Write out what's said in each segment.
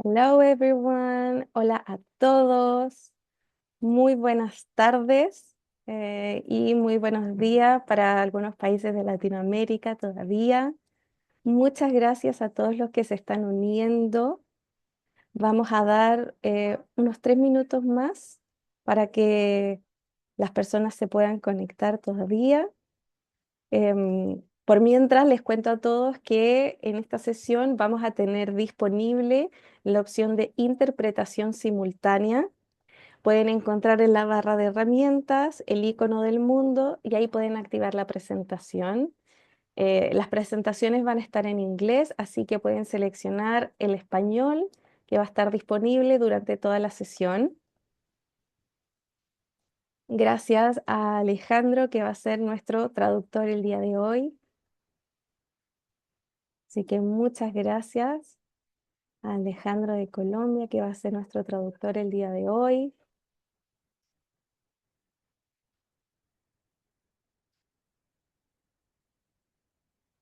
Hello everyone, hola a todos, muy buenas tardes y muy buenos días para algunos países de Latinoamérica todavía. Muchas gracias a todos los que se están uniendo. Vamos a dar unos 3 minutos más para que las personas se puedan conectar todavía. Por mientras, les cuento a todos que en esta sesión vamos a tener disponible la opción de interpretación simultánea. Pueden encontrar en la barra de herramientas el icono del mundo y ahí pueden activar la presentación. Las presentaciones van a estar en inglés, así que pueden seleccionar el español que va a estar disponible durante toda la sesión. Gracias a Alejandro, que va a ser nuestro traductor el día de hoy. Así que muchas gracias a Alejandro de Colombia, que va a ser nuestro traductor el día de hoy.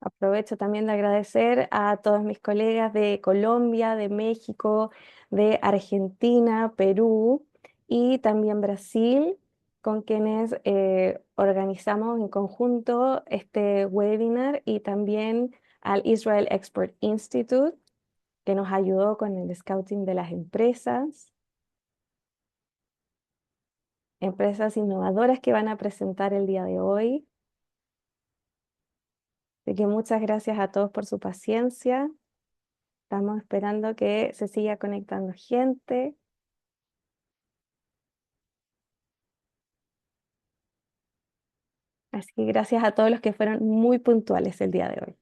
Aprovecho también de agradecer a todos mis colegas de Colombia, de México, de Argentina, Perú y también Brasil, con quienes organizamos en conjunto este webinar, y también al Israel Export Institute, que nos ayudó con el scouting de las empresas innovadoras que van a presentar el día de hoy. Así que muchas gracias a todos por su paciencia. Estamos esperando que se siga conectando gente. Así que gracias a todos los que fueron muy puntuales el día de hoy.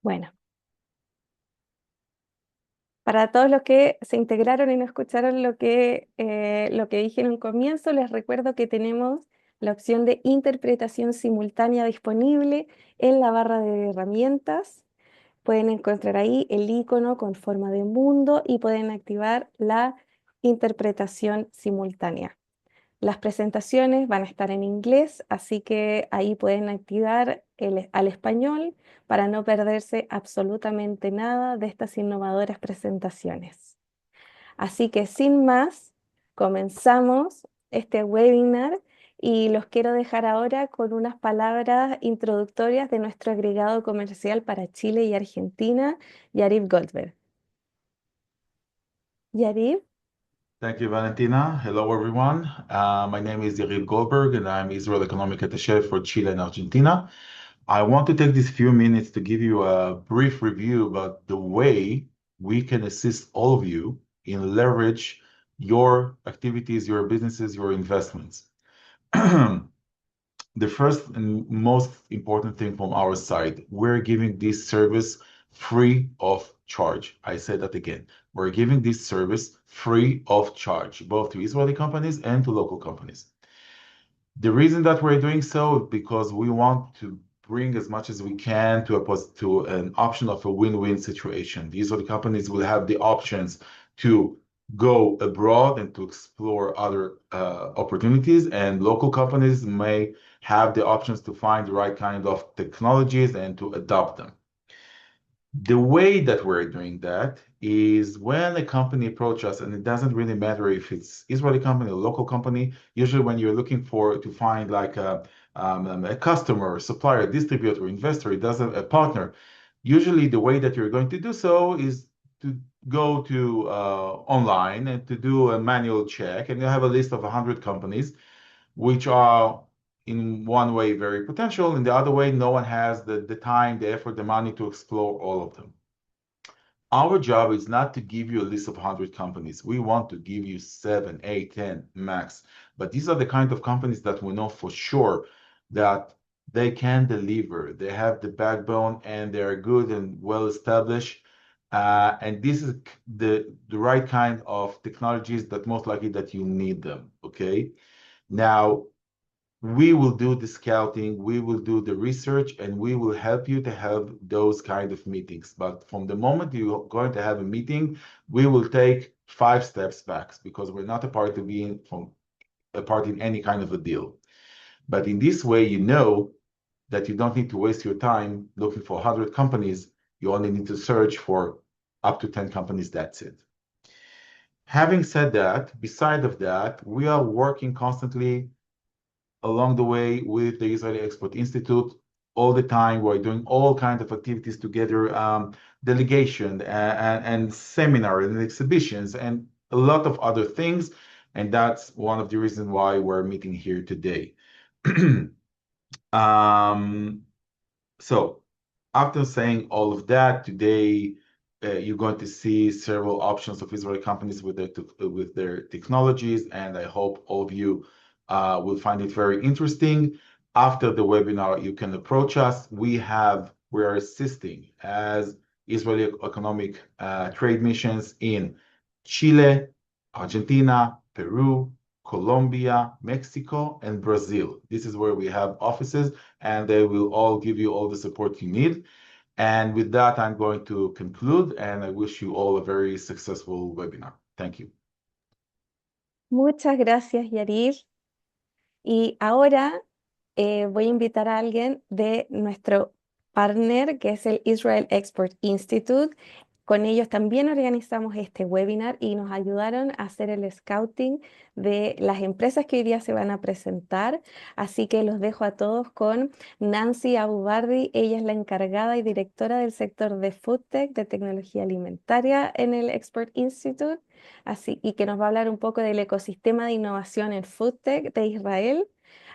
Bueno, para todos los que se integraron y no escucharon lo que dije en un comienzo, les recuerdo que tenemos la opción de interpretación simultánea disponible en la barra de herramientas. Pueden encontrar ahí el icono con forma de mundo y pueden activar la interpretación simultánea. Las presentaciones van a estar en inglés, así que ahí pueden activar al español para no perderse absolutamente nada de estas innovadoras presentaciones. Así que sin más, comenzamos este webinar y los quiero dejar ahora con unas palabras introductorias de nuestro agregado comercial para Chile y Argentina, Yarib Goldberg. Yarib. Thank you, Valentina. Hello, everyone. My name is Yair Goldberg, and I'm Israel Economic Attaché for Chile and Argentina. I want to take these few minutes to give you a brief review about the way we can assist all of you in leverage your activities, your businesses, your investments. The first and most important thing from our side, we're giving this service free of charge. I said that again. We're giving this service free of charge, both to Israeli companies and to local companies. The reason that we're doing so is because we want to bring as much as we can to an option of a win-win situation. The Israeli companies will have the options to go abroad and to explore other opportunities, and local companies may have the options to find the right kind of technologies and to adopt them. The way that we're doing that is when a company approaches us, and it doesn't really matter if it's Israeli company or local company. Usually, when you're looking to find like a customer, supplier, distributor, investor, it doesn't a partner. Usually, the way that you're going to do so is to go to online and to do a manual check, and you have a list of 100 companies, which are in one way very potential, in the other way no one has the time, the effort, the money to explore all of them. Our job is not to give you a list of 100 companies. We want to give you 7, 8, 10 max. But these are the kind of companies that we know for sure that they can deliver. They have the backbone and they are good and well established. And this is the right kind of technologies that most likely that you need them. Okay. Now, we will do the scouting, we will do the research, and we will help you to have those kind of meetings. But from the moment you're going to have a meeting, we will take 5 steps back because we're not a part of being from a part in any kind of a deal. But in this way, you know that you don't need to waste your time looking for 100 companies. You only need to search for up to 10 companies. That's it. Having said that, beside of that, we are working constantly along the way with the Israeli Export Institute all the time. We're doing all kinds of activities together, delegation and seminars and exhibitions and a lot of other things. And that's one of the reasons why we're meeting here today. um, so after saying all of that, today you're going to see several options of Israeli companies with their technologies, and I hope all of you will find it very interesting. After the webinar, you can approach us. We are assisting as Israeli economic trade missions in Chile, Argentina, Peru, Colombia, Mexico, and Brazil. This is where we have offices, and they will all give you all the support you need. And with that, I'm going to conclude, and I wish you all a very successful webinar. Thank you. Muchas gracias, Yarir. Y ahora voy a invitar a alguien de nuestro partner, que es el Israel Export Institute. Con ellos también organizamos este webinar y nos ayudaron a hacer el scouting de las empresas que hoy día se van a presentar. Así que los dejo a todos con Nancy Abubardi. Ella es la encargada y directora del sector de Foodtech, de tecnología alimentaria en el Export Institute. Así, y que nos va a hablar un poco del ecosistema de innovación en Foodtech de Israel.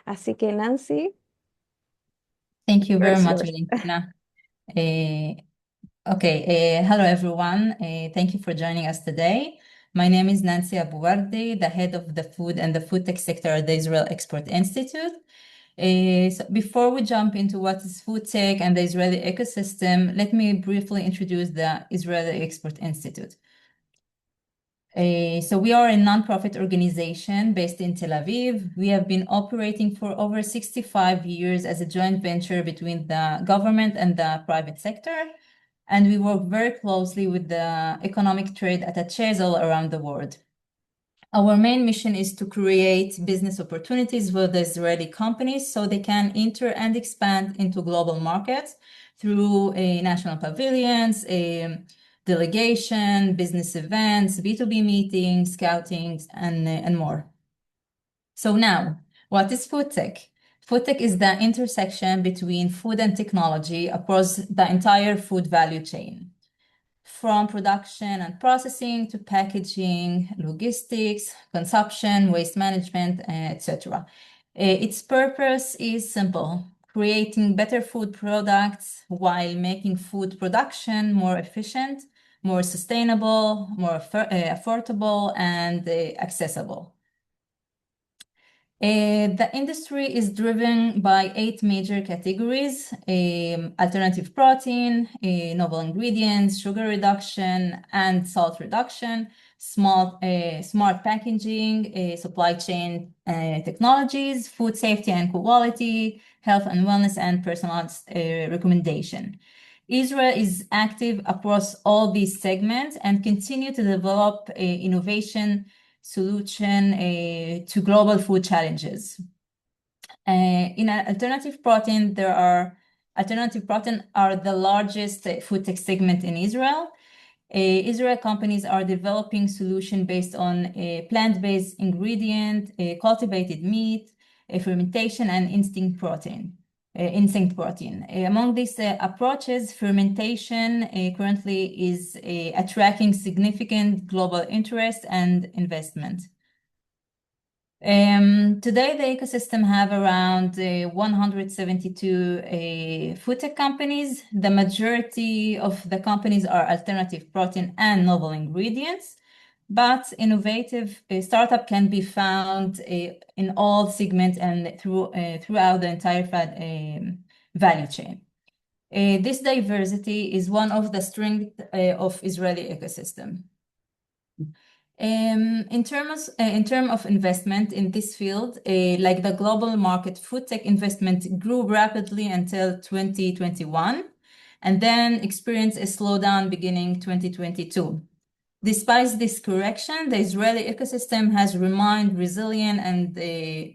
Así que Nancy, Thank you very it's much, yours. Valentina. Hello everyone. Thank you for joining us today. My name is Nancy Abouardi, the head of the food and the food tech sector at the Israel Export Institute. So before we jump into what is food tech and the Israeli ecosystem, let me briefly introduce the Israeli Export Institute. So we are a nonprofit organization based in Tel Aviv. We have been operating for over 65 years as a joint venture between the government and the private sector. And we work very closely with the economic trade attaches all around the world. Our main mission is to create business opportunities for the Israeli companies so they can enter and expand into global markets through national pavilions, delegation, business events, B2B meetings, scoutings, and more. So now, what is food tech? Food tech is the intersection between food and technology across the entire food value chain, from production and processing to packaging, logistics, consumption, waste management, etc. Its purpose is simple: creating better food products while making food production more efficient, more sustainable, more affordable, and accessible. The industry is driven by 8 major categories: alternative protein, novel ingredients, sugar reduction and salt reduction, smart packaging, supply chain technologies, food safety and quality, health and wellness, and personalized recommendation. Israel is active across all these segments and continue to develop innovation solution to global food challenges. In alternative protein, alternative protein are the largest food tech segment in Israel. Israel companies are developing solutions based on plant-based ingredient, cultivated meat, fermentation, and instinct protein. Among these approaches, fermentation currently is attracting significant global interest and investment. Today, the ecosystem have around 172 food tech companies. The majority of the companies are alternative protein and novel ingredients. but innovative startup can be found in all segments and throughout the entire value chain. This diversity is one of the strengths of Israeli ecosystem. In terms of investment in this field, like the global market, Foodtech investment grew rapidly until 2021, and then experienced a slowdown beginning 2022. Despite this correction, the Israeli ecosystem has remained resilient and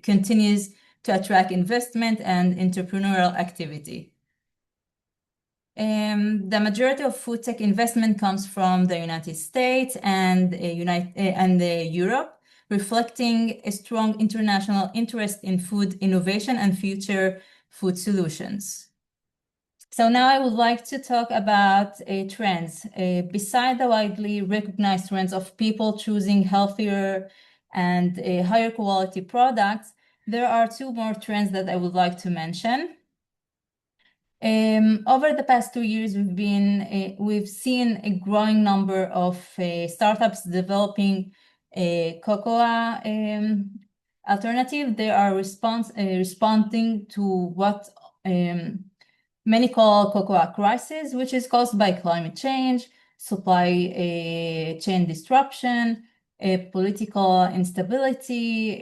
continues to attract investment and entrepreneurial activity. The majority of food tech investment comes from the United States and Europe, reflecting a strong international interest in food innovation and future food solutions. So now I would like to talk about trends. Beside the widely recognized trends of people choosing healthier and higher quality products, there are two more trends that I would like to mention. Over the past 2 years, we've seen a growing number of startups developing a cocoa alternative. They are responding to what many call cocoa crisis, which is caused by climate change, supply chain disruption, political instability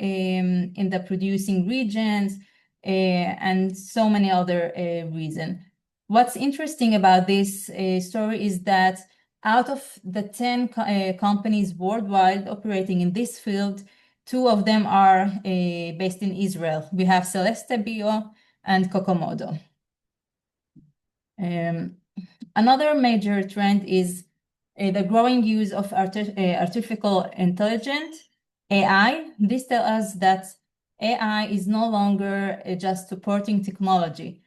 in the producing regions, and so many other reasons. What's interesting about this story is that out of the 10 companies worldwide operating in this field, 2 of them are based in Israel. We have Este Bio and Kokomodo. Another major trend is the growing use of artificial intelligence, AI. This tells us that AI is no longer just supporting technology.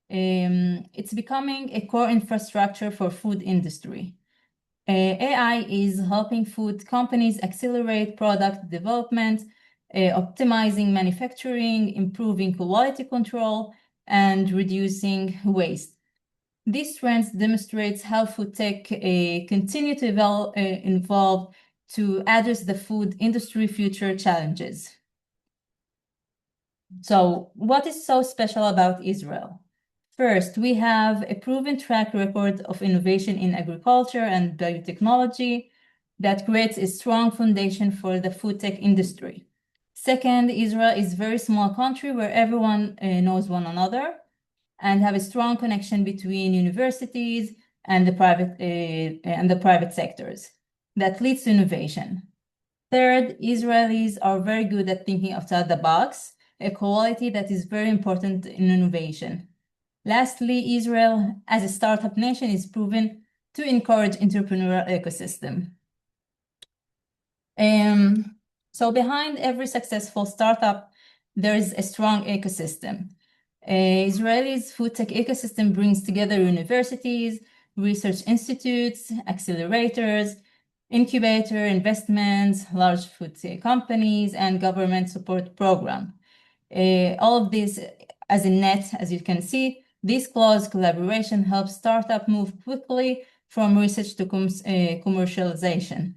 It's becoming a core infrastructure for food industry. AI is helping food companies accelerate product development, optimizing manufacturing, improving quality control, and reducing waste. These trends demonstrates how food tech continue to evolve to address the food industry future challenges. So what is so special about Israel? First, we have a proven track record of innovation in agriculture and biotechnology that creates a strong foundation for the food tech industry. Second, Israel is a very small country where everyone knows one another and have a strong connection between universities and the private sectors that leads to innovation. Third, Israelis are very good at thinking outside the box, a quality that is very important in innovation. Lastly, Israel, as a startup nation, is proven to encourage entrepreneurial ecosystem. So behind every successful startup, there is a strong ecosystem. Israel's food tech ecosystem brings together universities, research institutes, accelerators, incubator investments, large food tech companies, and government support program. All of this as a net, as you can see, this close collaboration helps startup move quickly from research to commercialization.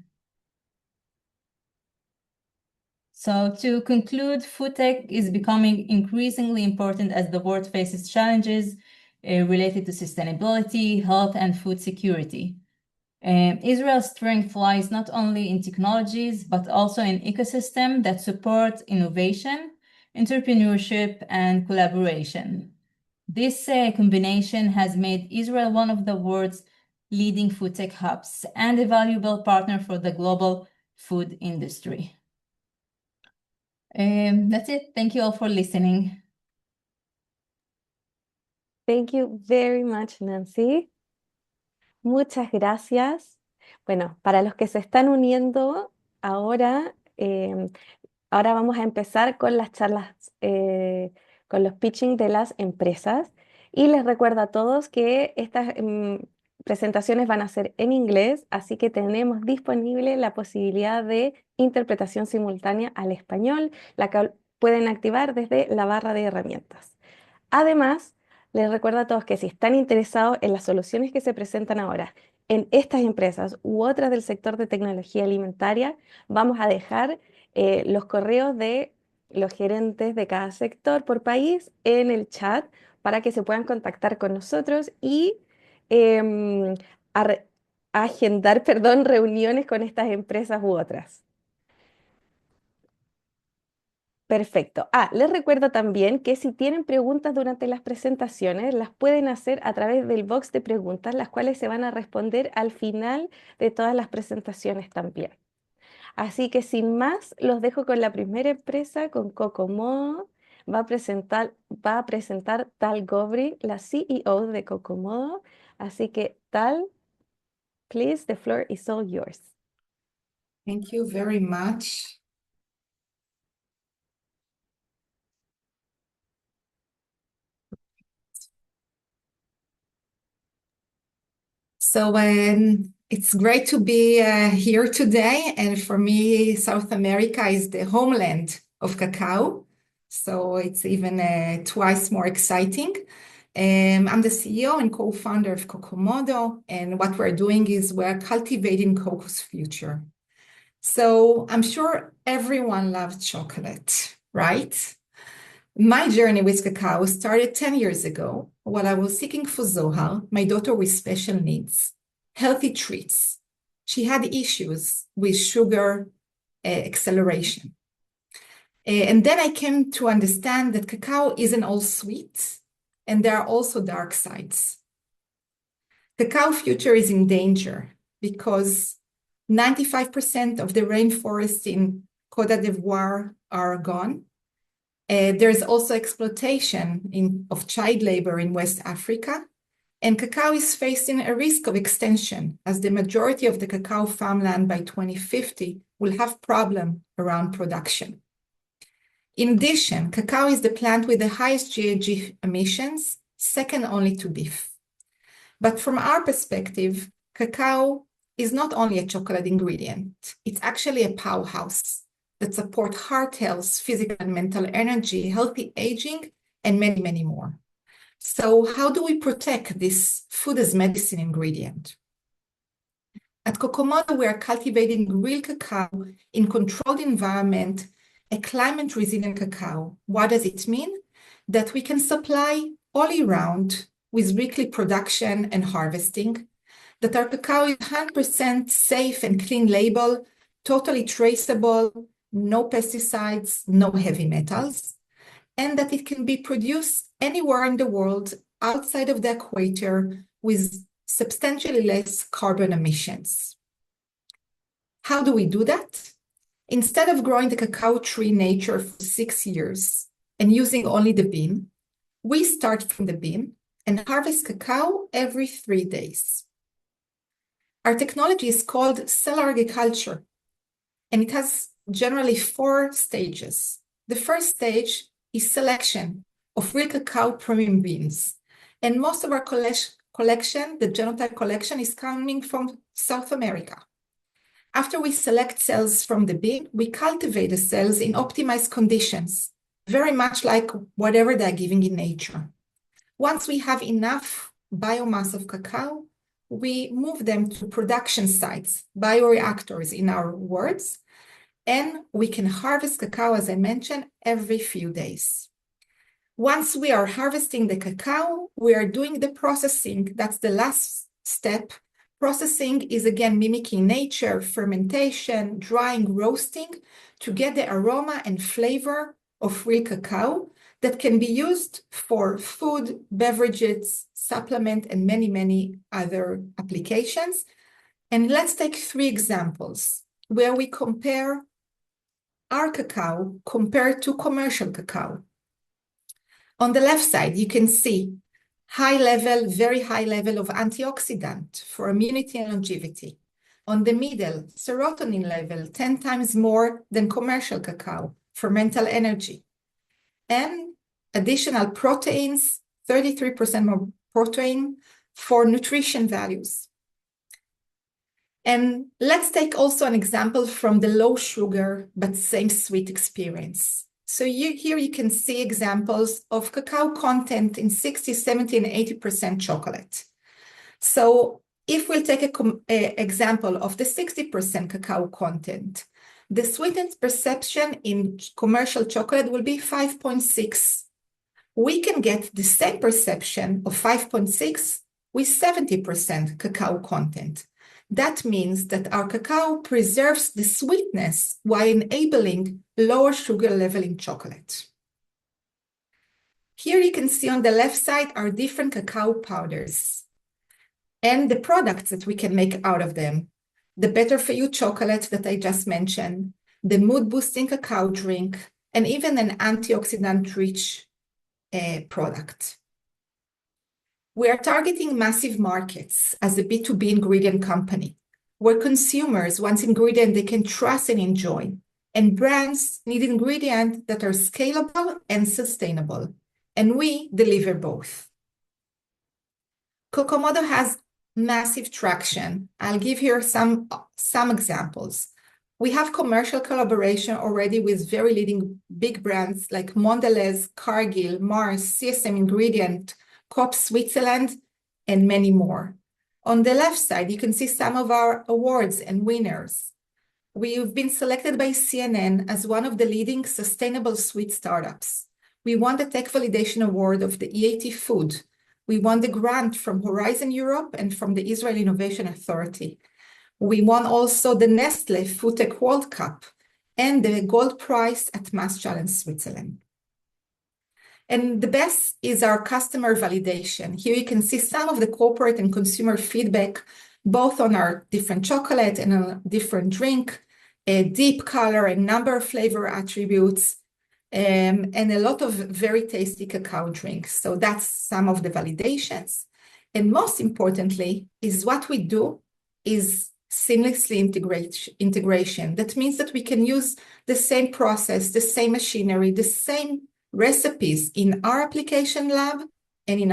So to conclude, food tech is becoming increasingly important as the world faces challenges related to sustainability, health, and food security. Israel's strength lies not only in technologies, but also in ecosystem that support innovation, entrepreneurship, and collaboration. This combination has made Israel one of the world's leading food tech hubs and a valuable partner for the global food industry. That's it. Thank you all for listening. Thank you very much, Nancy. Muchas gracias. Bueno, para los que se están uniendo ahora, ahora vamos a empezar con las charlas, con los pitching de las empresas. Y les recuerdo a todos que estas presentaciones van a ser en inglés, así que tenemos disponible la posibilidad de interpretación simultánea al español, la que pueden activar desde la barra de herramientas. Además, les recuerdo a todos que si están interesados en las soluciones que se presentan ahora en estas empresas u otras del sector de tecnología alimentaria, vamos a dejar los correos de los gerentes de cada sector por país en el chat para que se puedan contactar con nosotros y em, ar- agendar, perdón, reuniones con estas empresas u otras. Perfecto. Les recuerdo también que si tienen preguntas durante las presentaciones, las pueden hacer a través del box de preguntas, las cuales se van a responder al final de todas las presentaciones también. Así que sin más, los dejo con la primera empresa, con Cocomodo. Va a presentar Tal Gobri, la CEO de Cocomodo. Así que Tal, please, the floor is all yours. Thank you very much. So it's great to be here today. And for me, South America is the homeland of cacao. So it's even twice more exciting. I'm the CEO and co-founder of Cocomodo. And what we're doing is we're cultivating cocoa's future. So I'm sure everyone loves chocolate, right? My journey with cacao started 10 years ago while I was seeking for Zohar, my daughter with special needs, healthy treats. She had issues with sugar acceleration. And then I came to understand that cacao isn't all sweet, and there are also dark sides. Cacao future is in danger because 95% of the rainforests in Côte d'Ivoire are gone. There's also exploitation of child labor in West Africa, and cacao is facing a risk of extinction as the majority of the cacao farmland by 2050 will have problems around production. In addition, cacao is the plant with the highest GHG emissions, second only to beef. But from our perspective, cacao is not only a chocolate ingredient, it's actually a powerhouse that support heart health, physical and mental energy, healthy aging, and many, many more. So how do we protect this food as medicine ingredient? At Cocomodo, we are cultivating real cacao in controlled environment, a climate-resilient cacao. What does it mean? That we can supply all year round with weekly production and harvesting, that our cacao is 100% safe and clean label, totally traceable, no pesticides, no heavy metals, and that it can be produced anywhere in the world outside of the equator with substantially less carbon emissions. How do we do that? Instead of growing the cacao tree in nature for 6 years and using only the bean, we start from the bean and harvest cacao every 3 days. Our technology is called cellular agriculture, and it has generally 4 stages. The first stage is selection of real cacao premium beans. And most of our collection, the genotype collection, is coming from South America. After we select cells from the bean, we cultivate the cells in optimized conditions, very much like whatever they're giving in nature. Once we have enough biomass of cacao, we move them to production sites, bioreactors in our words, and we can harvest cacao, as I mentioned, every few days. Once we are harvesting the cacao, we are doing the processing. That's the last step. Processing is again mimicking nature, fermentation, drying, roasting to get the aroma and flavor of real cacao that can be used for food, beverages, supplement, and many, many other applications. And let's take 3 examples where we compare our cacao compared to commercial cacao. On the left side, you can see high level, very high level of antioxidant for immunity and longevity. On the middle, serotonin level, 10 times more than commercial cacao for mental energy. And additional proteins, 33% more protein for nutrition values. And let's take also an example from the low sugar, but same sweet experience. So here you can see examples of cacao content in 60, 70, and 80% chocolate. So If we'll take a example of the 60% cacao content, the sweetness perception in commercial chocolate will be 5.6. We can get the same perception of 5.6 with 70% cacao content. That means that our cacao preserves the sweetness while enabling lower sugar level in chocolate. Here you can see on the left side are different cacao powders and the products that we can make out of them. The better for you chocolate that I just mentioned, the mood boosting cacao drink, and even an antioxidant rich product. We are targeting massive markets as a B2B ingredient company, where consumers want ingredients they can trust and enjoy, and brands need ingredients that are scalable and sustainable, and we deliver both. Cocomodo has massive traction. I'll give here some examples. We have commercial collaboration already with very leading big brands like Mondelez, Cargill, Mars, CSM Ingredient, Coop Switzerland, and many more. On the left side, you can see some of our awards and winners. We've been selected by CNN as one of the leading sustainable sweet startups. We won the Tech Validation Award of the EAT Food. We won the grant from Horizon Europe and from the Israel Innovation Authority. We won also the Nestle Foodtech World Cup and the Gold Prize at Mass Challenge Switzerland. And the best is our customer validation. Here you can see some of the corporate and consumer feedback, both on our different chocolate and on different drink, a deep color and number of flavor attributes, and a lot of very tasty cacao drinks. So that's some of the validations. And most importantly, is what we do is seamlessly integration. That means that we can use the same process, the same machinery, the same recipes in our application lab and in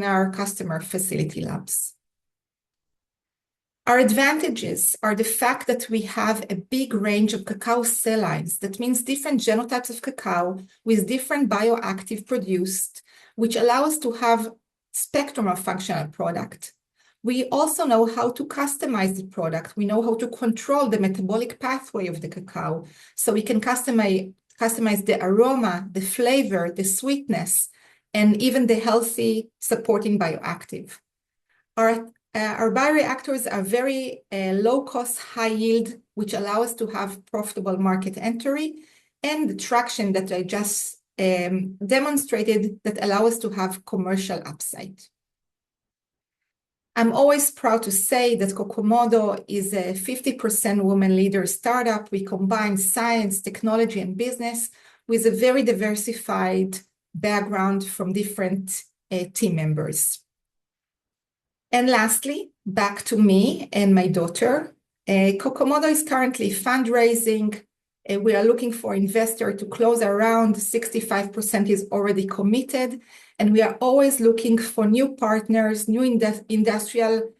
our customer facility labs. Our advantages are the fact that we have a big range of cacao cell lines. That means different genotypes of cacao with different bioactive produced, which allow us to have spectrum of functional product. We also know how to customize the product. We know how to control the metabolic pathway of the cacao. So we can customize the aroma, the flavor, the sweetness, and even the healthy supporting bioactive. Our bioreactors are very low cost, high yield, which allow us to have profitable market entry, and the traction that I just demonstrated that allow us to have commercial upside. I'm always proud to say that Cocomodo is a 50% women leader startup. We combine science, technology, and business with a very diversified background from different team members. And lastly, back to me and my daughter. Cocomodo is currently fundraising. We are looking for investor to close around 65% is already committed. And we are always looking for new partners, new industrial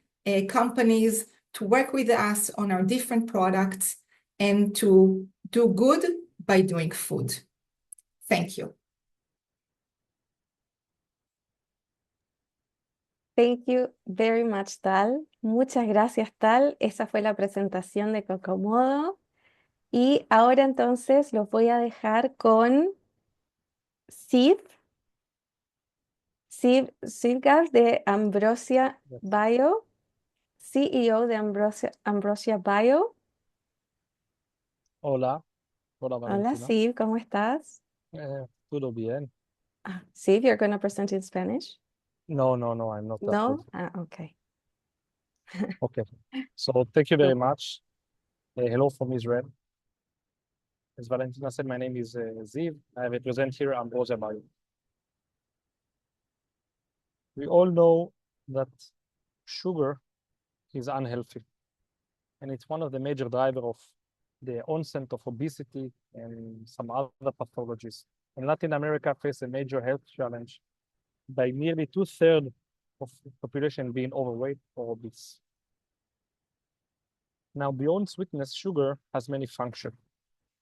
companies to work with us on our different products and to do good by doing food. Thank you. Thank you very much, Tal. Muchas gracias, Tal. Esa fue la presentación de Cocomodo. Y ahora entonces los voy a dejar con Siv Sivgar de Ambrosia Bio, CEO de Ambrosia Bio. Hola, Hola, Valentina. Siv, ¿cómo estás? ¿Todo bien? Siv, you're going to present in Spanish? No, I'm not that No? good. Okay. Okay, so thank you very much. Hello from Israel. As Valentina said, my name is Ziv. I represent here Ambrosia Bio. We all know that sugar is unhealthy, and it's one of the major drivers of the onset of obesity and some other pathologies. And Latin America faces a major health challenge by nearly 2/3 of the population being overweight or obese. Now, beyond sweetness, sugar has many functions.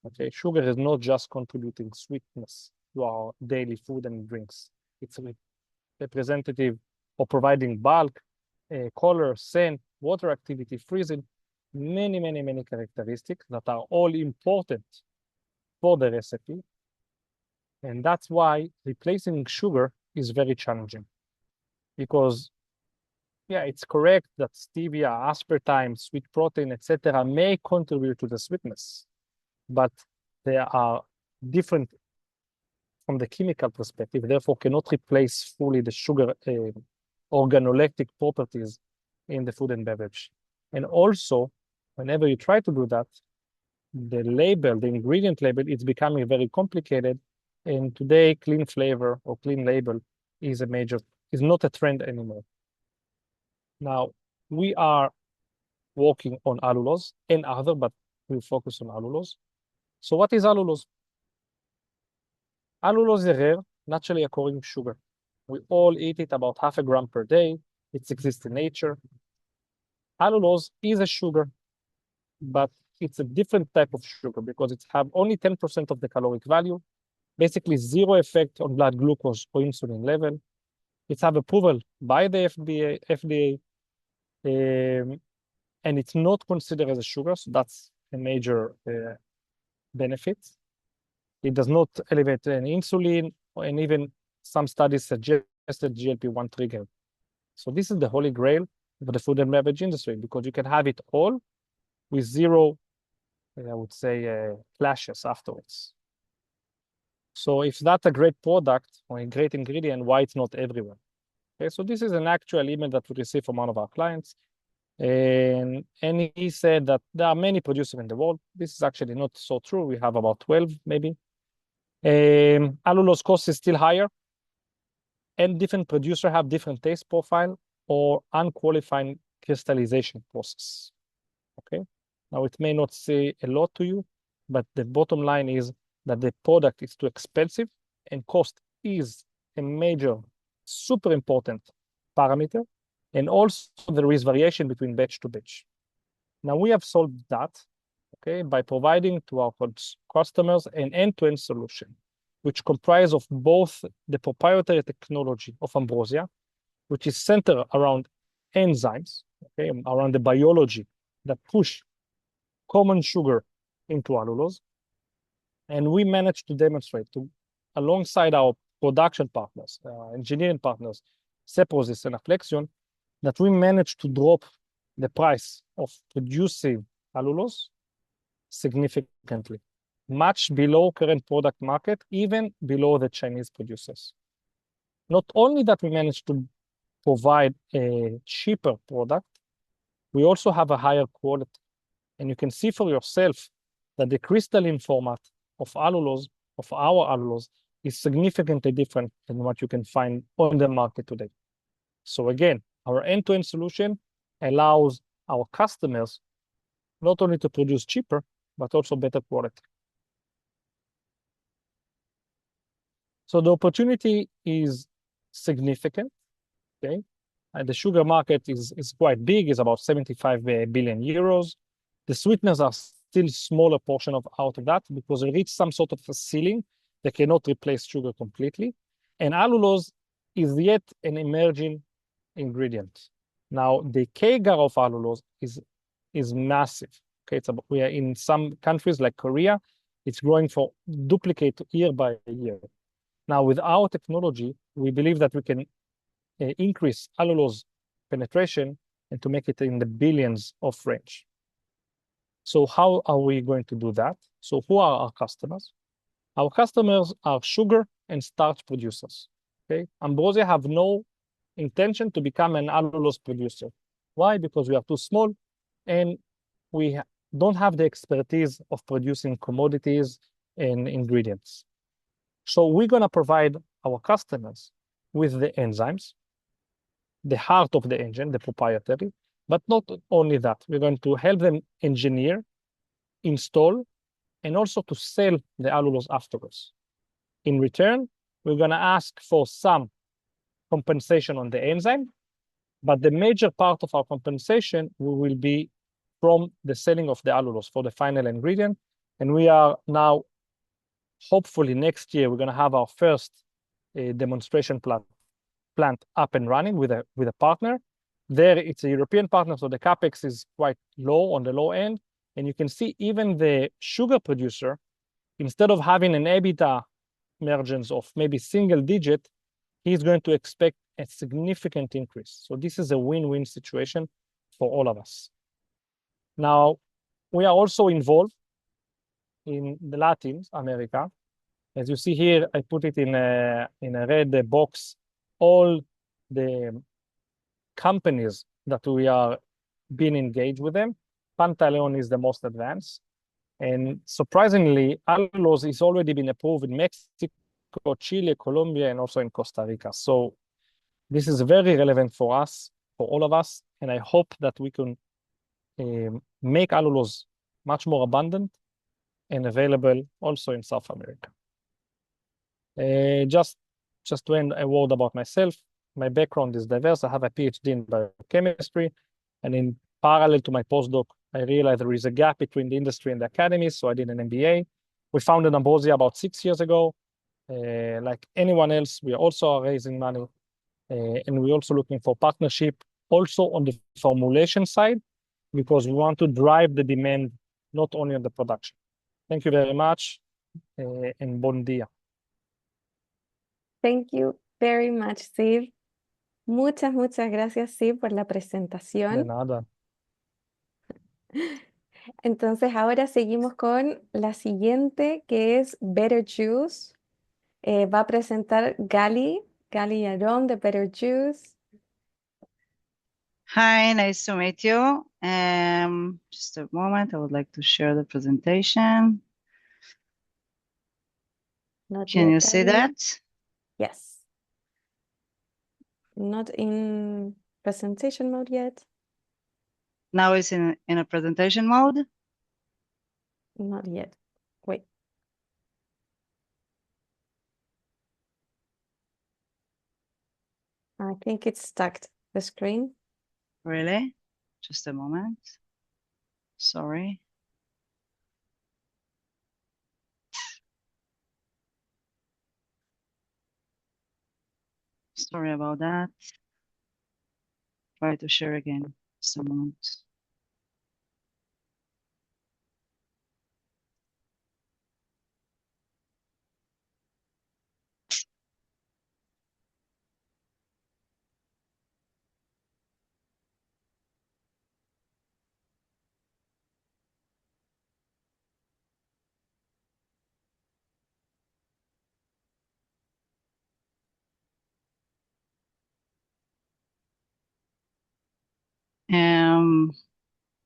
Okay, sugar is not just contributing sweetness to our daily food and drinks. It's representative of providing bulk, color, scent, water activity, freezing, many characteristics that are all important for the recipe. And that's why replacing sugar is very challenging. Because, yeah, it's correct that stevia, aspartame, sweet protein, etc., may contribute to the sweetness, but they are different from the chemical perspective, therefore cannot replace fully the sugar organoleptic properties in the food and beverage. And also, whenever you try to do that, the label, the ingredient label, it's becoming very complicated. And today, clean flavor or clean label is not a trend anymore. Now, we are working on allulose and other, but we focus on allulose. So what is allulose? Allulose is a rare, naturally occurring sugar. We all eat it about 0.5 gram per day. It exists in nature. Allulose is a sugar, but it's a different type of sugar because it has only 10% of the caloric value, basically zero effect on blood glucose or insulin level. It's have approval by the FDA, and it's not considered as a sugar, so that's a major benefit. It does not elevate any insulin, and even some studies suggested GLP-1 trigger. So this is the holy grail for the food and beverage industry, because you can have it all with zero, I would say, clashes afterwards. So if that's a great product or a great ingredient, why it's not everywhere? Okay, so this is an actual email that we received from one of our clients. And he said that there are many producers in the world. This is actually not so true. We have about 12, maybe. Allulose cost is still higher, and different producers have different taste profile or unqualified crystallization process. Okay, now it may not say a lot to you, but the bottom line is that the product is too expensive, and cost is a major, super important parameter. And also there is variation between batch to batch. Now we have solved that, okay, by providing to our customers an end-to-end solution, which comprises of both the proprietary technology of Ambrosia, which is centered around enzymes, okay, around the biology that push common sugar into allulose. And we managed to demonstrate alongside our production partners, engineering partners, Seprosis and Aflexion, that we managed to drop the price of producing allulose significantly, much below current product market, even below the Chinese producers. Not only that we managed to provide a cheaper product, we also have a higher quality. And you can see for yourself that the crystalline format of allulose, of our allulose, is significantly different than what you can find on the market today. So again, our end-to-end solution allows our customers not only to produce cheaper, but also better quality. So the opportunity is significant, okay? And the sugar market is quite big, it's about 75 billion euros. The sweeteners are still smaller portion out of that because they reach some sort of a ceiling. They cannot replace sugar completely. And allulose is yet an emerging ingredient. Now, the CAGR of allulose is massive. Okay, we are in some countries like Korea, it's growing for duplicate year by year. Now, with our technology, we believe that we can increase allulose penetration and to make it in the billions of range. So how are we going to do that? So who are our customers? Our customers are sugar and starch producers. Okay, Ambrosia have no intention to become an allulose producer. Why? Because we are too small and we don't have the expertise of producing commodities and ingredients. So we're going to provide our customers with the enzymes, the heart of the engine, the proprietary, but not only that, we're going to help them engineer, install, and also to sell the allulose afterwards. In return, we're going to ask for some compensation on the enzyme, but the major part of our compensation will be from the selling of the allulose for the final ingredient. And we are now, hopefully next year, we're going to have our first demonstration plant up and running with a partner. There, it's a European partner, so the capex is quite low, on the low end. And you can see even the sugar producer, instead of having an EBITDA margins of maybe single digit, he's going to expect a significant increase. So this is a win-win situation for all of us. Now, we are also involved in the Latin America. As you see here, I put it in a red box, all the companies that we are being engaged with them. Pantaleon is the most advanced. And surprisingly, allulose has already been approved in Mexico, Chile, Colombia, and also in Costa Rica. So this is very relevant for us, for all of us. And I hope that we can make allulose much more abundant and available also in South America. Just to end, a word about myself. My background is diverse. I have a PhD in biochemistry, and in parallel to my postdoc, I realized there is a gap between the industry and the academy, so I did an MBA. We founded Ambrosia about 6 years ago. Like anyone else, we also are raising money, and we're also looking for partnership, also on the formulation side, because we want to drive the demand, not only on the production. Thank you very much, and bon dia. Thank you very much, Steve. Muchas gracias, Steve, por la De presentación. nada. Entonces, ahora seguimos con la siguiente, que es Better Juice. Va a presentar Gali Aron de Better Juice. Hi, nice to meet you. Just a moment, I would like to share the presentation. Not Can yet, you see Gali. that? Yes. Not in presentation mode yet. Now it's in a presentation mode. Not yet. Wait. I think it's stuck, the screen. Really? Just a moment. Sorry. Sorry about that. Try to share again. Just a moment.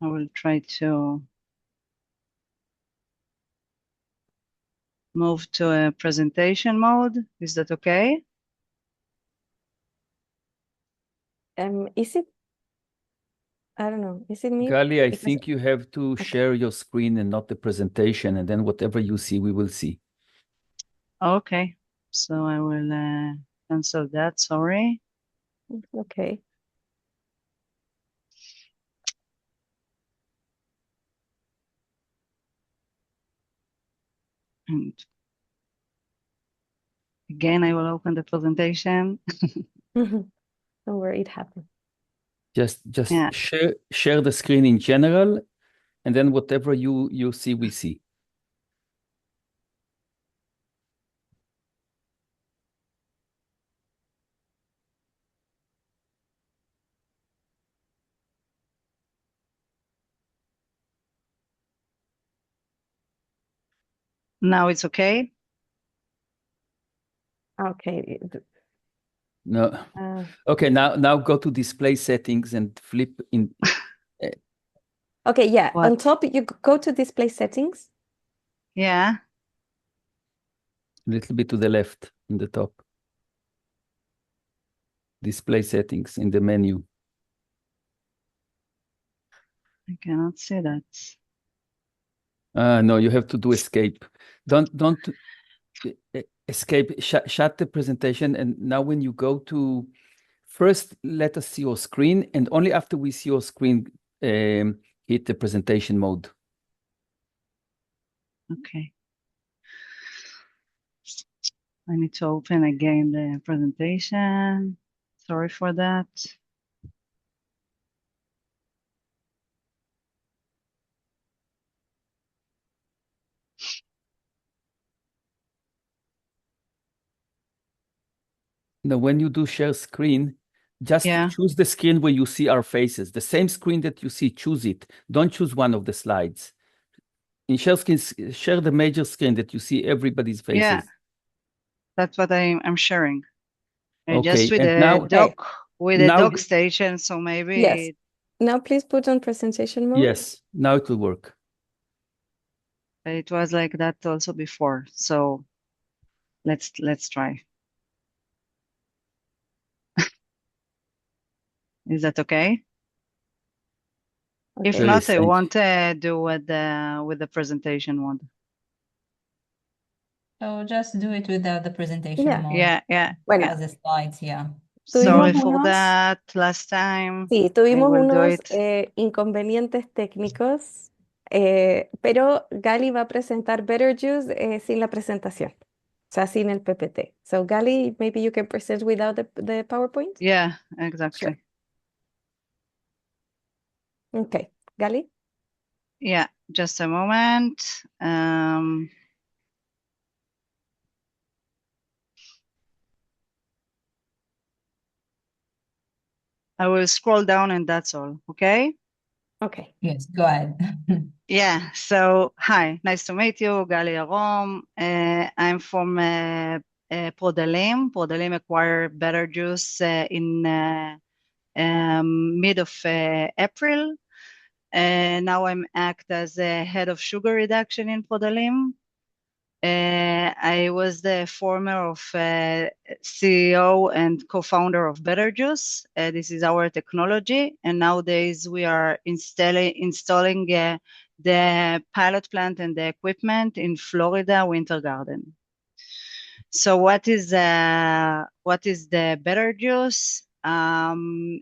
I will try to move to a presentation mode. Is that okay? Is it? I don't know. Is it me? Gali, I Because- think you have to share your screen and not the presentation, and then whatever you see, we will see. Okay. So I will cancel that. Sorry. Okay. And again, I will open the presentation. Don't worry, it happened. Just Yeah. share the screen in general, and then whatever you see, we see. Now it's okay. Okay. No. Okay, now go to display settings and flip in. Okay, yeah. What? On top, you go to display settings. Yeah. A little bit to the left in the top. Display settings in the menu. I cannot see that. No, you have to do escape. Don't escape. Shut the presentation. And now when you go to, first let us see your screen, and only after we see your screen, hit the presentation mode. Okay. I need to open again the presentation. Sorry for that. Now, when you do share screen, just choose the screen where you see our faces. The same screen that you see, choose it. Don't choose one of the slides. In share screen, share the major screen that you see everybody's faces. Yeah, that's what I'm sharing. Okay, just with and the now, dock, with the now- dock station, so maybe Yes. Now please put on presentation mode. yes, now it will work. it was like that also before. So let's try. Is that okay? If Okay. not, Yes, I thank want to do with the presentation mode. So just do it without the presentation Yeah. mode. Yeah. Bueno, As the slides, yeah. Sorry tuvimos for unos, that last time. sí, tuvimos will do unos it. inconvenientes técnicos, pero Gali va a presentar Better Juice sin la presentación, o sea, sin el PPT. So Gali, maybe you can present without the PowerPoint? Yeah, exactly. Sure. Okay, Gali? Yeah, just a moment. I will scroll down and that's all, okay? Okay. Yes, go ahead. Yeah, so hi, nice to meet you, Gali Arom. I'm from Podalim. Podalim acquired Better Juice in mid of April. Now I'm act as the head of sugar reduction in Podalim. I was the former of CEO and co-founder of Better Juice. This is our technology, and nowadays we are installing the pilot plant and the equipment in Florida Winter Garden. So what is the Better Juice? We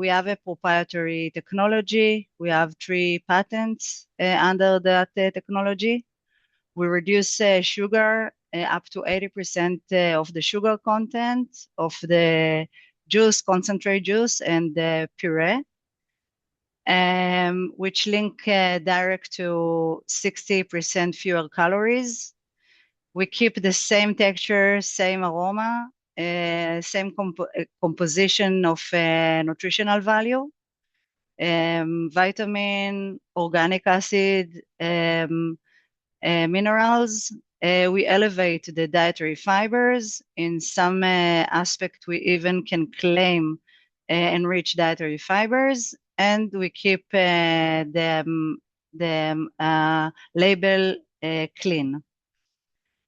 have a proprietary technology. We have 3 patents under that technology. We reduce sugar up to 80% of the sugar content of the juice, concentrate juice, and the puree, which link direct to 60% fewer calories. We keep the same texture, same aroma, same composition of nutritional value, vitamin, organic acid, minerals. We elevate the dietary fibers. In some aspect, we even can claim enriched dietary fibers, and we keep the label clean.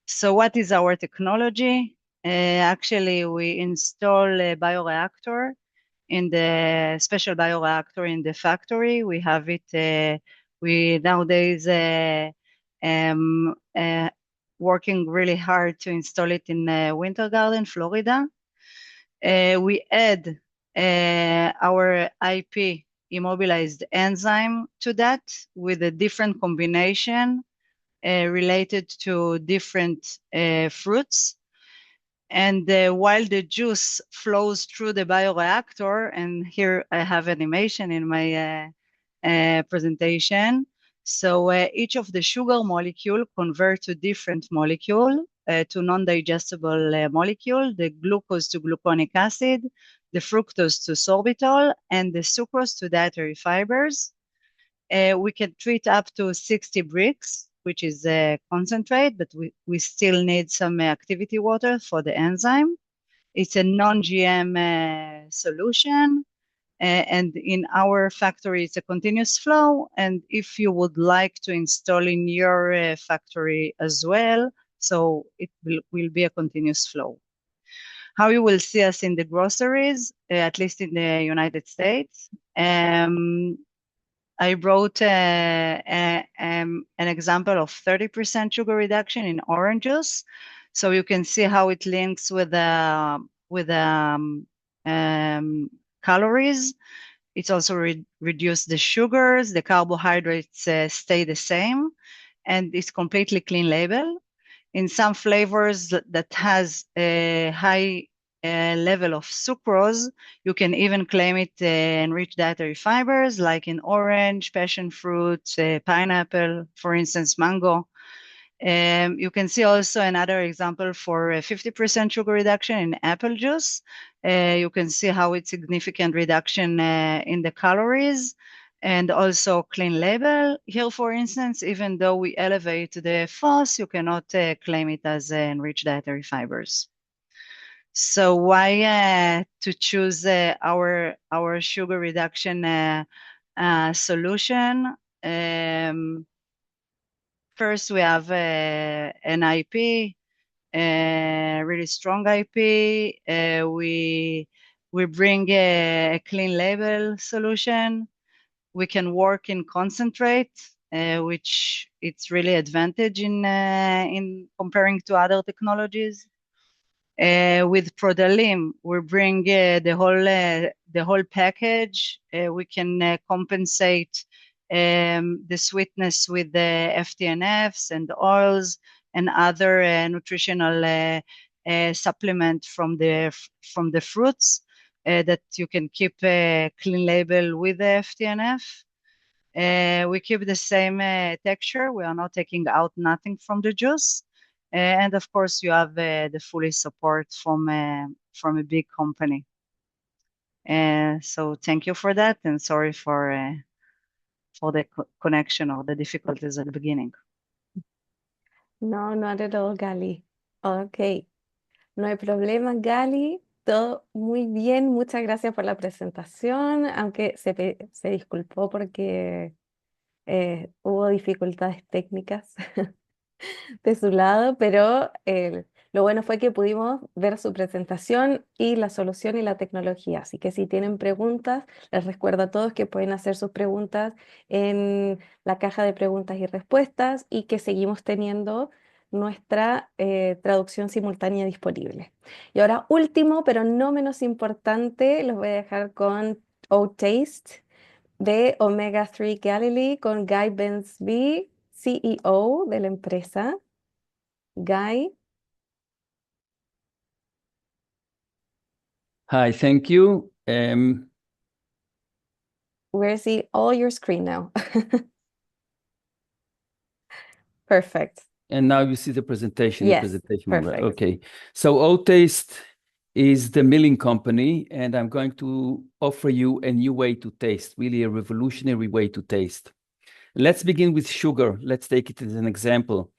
So what is our technology? Actually, we install a bioreactor in the special bioreactor in the factory. We have it, we nowadays working really hard to install it in Winter Garden, Florida. We add our IP immobilized enzyme to that with a different combination related to different fruits. And while the juice flows through the bioreactor, and here I have animation in my presentation. So each of the sugar molecule convert to different molecule, to non-digestible molecule, the glucose to gluconic acid, the fructose to sorbitol, and the sucrose to dietary fibers. We can treat up to 60 bricks, which is a concentrate, but we still need some activity water for the enzyme. It's a non-GM solution. And in our factory, it's a continuous flow. And if you would like to install in your factory as well, so it will be a continuous flow. How you will see us in the groceries, at least in the United States. I brought an example of 30% sugar reduction in orange juice. So you can see how it links with calories. It's also reduced the sugars, the carbohydrates stay the same, and it's completely clean label. In some flavors that has a high level of sucrose, you can even claim it enriched dietary fibers, like in orange, passion fruit, pineapple, for instance, mango. You can see also another example for a 50% sugar reduction in apple juice. You can see how it's significant reduction in the calories and also clean label. Here, for instance, even though we elevate the FOS, you cannot claim it as enriched dietary fibers. So why to choose our sugar reduction solution? First, we have an IP, really strong IP. We bring a clean label solution. We can work in concentrate, which it's really advantage in comparing to other technologies. With Prodalim, we bring the whole package. We can compensate the sweetness with the FTNFs and oils and other nutritional supplement from the fruits that you can keep a clean label with the FTNF. We keep the same texture. We are not taking out nothing from the juice. And of course, you have the fully support from a big company. So thank you for that, and sorry for the connection or the difficulties at the beginning. No, not at all, Gali. Ok, no hay problema, Gali. Todo muy bien, muchas gracias por la presentación, aunque se disculpó porque hubo dificultades técnicas de su lado, pero lo bueno fue que pudimos ver su presentación y la solución y la tecnología. Así que si tienen preguntas, les recuerdo a todos que pueden hacer sus preguntas en la caja de preguntas y respuestas y que seguimos teniendo nuestra traducción simultánea disponible. Y ahora, último, pero no menos importante, los voy a dejar con O-Taste de Omega 3 Galilee con Guy Bensby, CEO de la empresa. Guy. Hi, thank you. We're seeing all your screen now. Perfect. And now you see the presentation. Yes, the presentation. perfect. Okay. So O-Taste is the milling company, and I'm going to offer you a new way to taste, really a revolutionary way to taste. Let's begin with sugar. Let's take it as an example.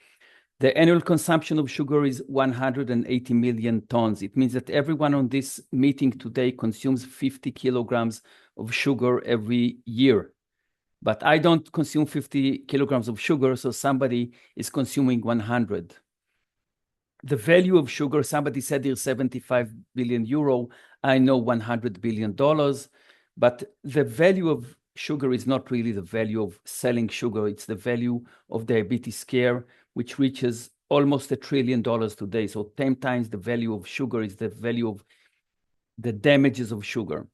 The annual consumption of sugar is 180 million tons. It means that everyone on this meeting today consumes 50 kilograms of sugar every year. But I don't consume 50 kilograms of sugar, so somebody is consuming 100. The value of sugar, somebody said here 75 billion euro. I know $100 billion, but the value of sugar is not really the value of selling sugar. It's the value of diabetes care, which reaches almost $1 trillion today. So 10 times the value of sugar is the value of the damages of sugar.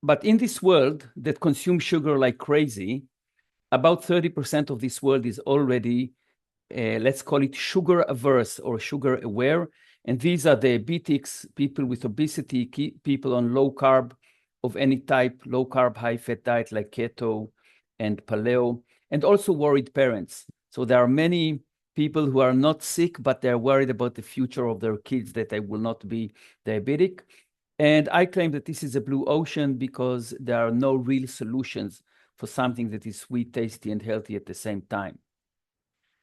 But in this world that consumes sugar like crazy, about 30% of this world is already, let's call it sugar averse or sugar aware. And these are diabetics, people with obesity, people on low carb of any type, low carb, high fat diet like keto and paleo, and also worried parents. So there are many people who are not sick, but they're worried about the future of their kids, that they will not be diabetic. And I claim that this is a blue ocean because there are no real solutions for something that is sweet, tasty, and healthy at the same time.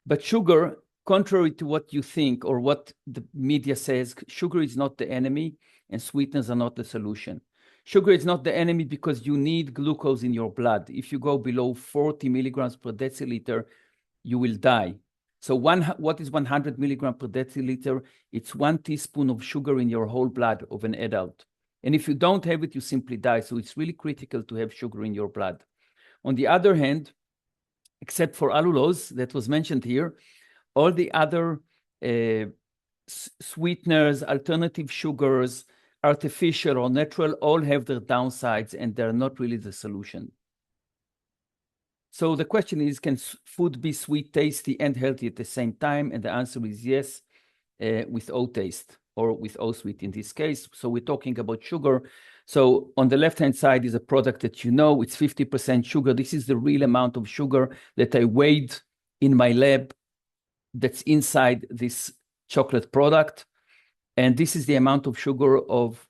But sugar, contrary to what you think or what the media says, sugar is not the enemy and sweeteners are not the solution. Sugar is not the enemy because you need glucose in your blood. If you go below 40 milligrams per deciliter, you will die. So what is 100 milligrams per deciliter? It's 1 teaspoon of sugar in your whole blood of an adult. And if you don't have it, you simply die. So it's really critical to have sugar in your blood. On the other hand, except for allulose that was mentioned here, all the other sweeteners, alternative sugars, artificial or natural, all have their downsides and they're not really the solution. So the question is, can food be sweet, tasty, and healthy at the same time? And the answer is yes, with O-Taste or with O-Sweet in this case. So we're talking about sugar. So on the left-hand side is a product that you know, it's 50% sugar. This is the real amount of sugar that I weighed in my lab that's inside this chocolate product. And this is the amount of sugar of